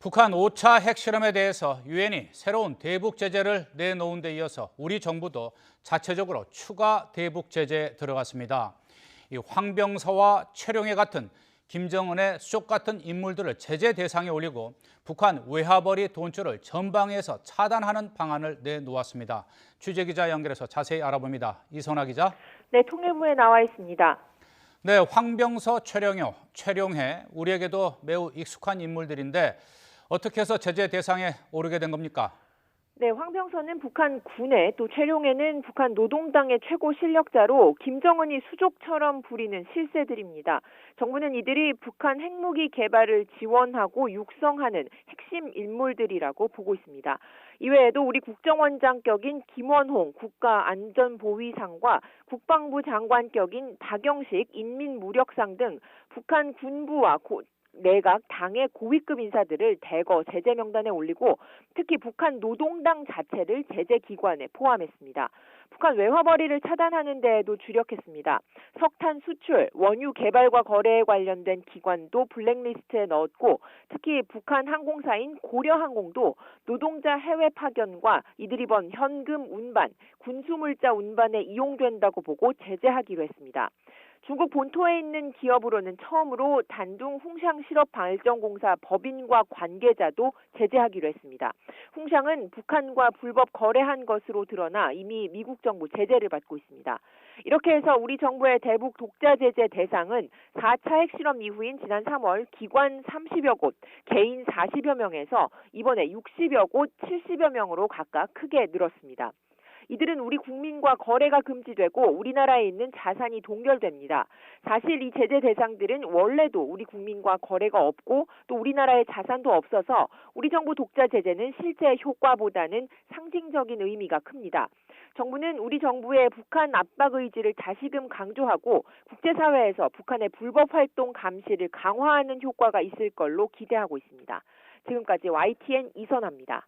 북한 5차 핵실험에 대해서 유엔이 새로운 대북 제재를 내놓은 데 이어서 우리 정부도 자체적으로 추가 대북 제재에 들어갔습니다. 이 황병서와 최룡해 같은 김정은의 수족 같은 인물들을 제재 대상에 올리고 북한 외화벌이 돈줄을 전방위에서 차단하는 방안을 내놓았습니다. 취재기자 연결해서 자세히 알아봅니다. 이선아 기자. 네, 통일부에 나와 있습니다. 네, 황병서, 최룡해 우리에게도 매우 익숙한 인물들인데 어떻게 해서 제재 대상에 오르게 된 겁니까? 네, 황병서는 북한 군에, 또 최룡해는 북한 노동당의 최고 실력자로 김정은이 수족처럼 부리는 실세들입니다. 정부는 이들이 북한 핵무기 개발을 지원하고 육성하는 핵심 인물들이라고 보고 있습니다. 이외에도 우리 국정원장격인 김원홍 국가안전보위상과 국방부 장관격인 박영식 인민무력상 등 북한 군부와 내각, 당의 고위급 인사들을 대거 제재 명단에 올리고 특히 북한 노동당 자체를 제재 기관에 포함했습니다. 북한 외화벌이를 차단하는 데에도 주력했습니다. 석탄 수출, 원유 개발과 거래에 관련된 기관도 블랙리스트에 넣었고 특히 북한 항공사인 고려항공도 노동자 해외 파견과 이들이 번 현금 운반, 군수물자 운반에 이용된다고 보고 제재하기로 했습니다. 중국 본토에 있는 기업으로는 처음으로 단둥 홍샹 실업 발전공사 법인과 관계자도 제재하기로 했습니다. 홍샹은 북한과 불법 거래한 것으로 드러나 이미 미국 정부 제재를 받고 있습니다. 이렇게 해서 우리 정부의 대북 독자 제재 대상은 4차 핵실험 이후인 지난 3월 기관 30여 곳, 개인 40여 명에서 이번에 60여 곳, 70여 명으로 각각 크게 늘었습니다. 이들은 우리 국민과 거래가 금지되고 우리나라에 있는 자산이 동결됩니다. 사실 이 제재 대상들은 원래도 우리 국민과 거래가 없고 또 우리나라에 자산도 없어서 우리 정부 독자 제재는 실제 효과보다는 상징적인 의미가 큽니다. 정부는 우리 정부의 북한 압박 의지를 다시금 강조하고 국제사회에서 북한의 불법 활동 감시를 강화하는 효과가 있을 걸로 기대하고 있습니다. 지금까지 YTN 이선아입니다.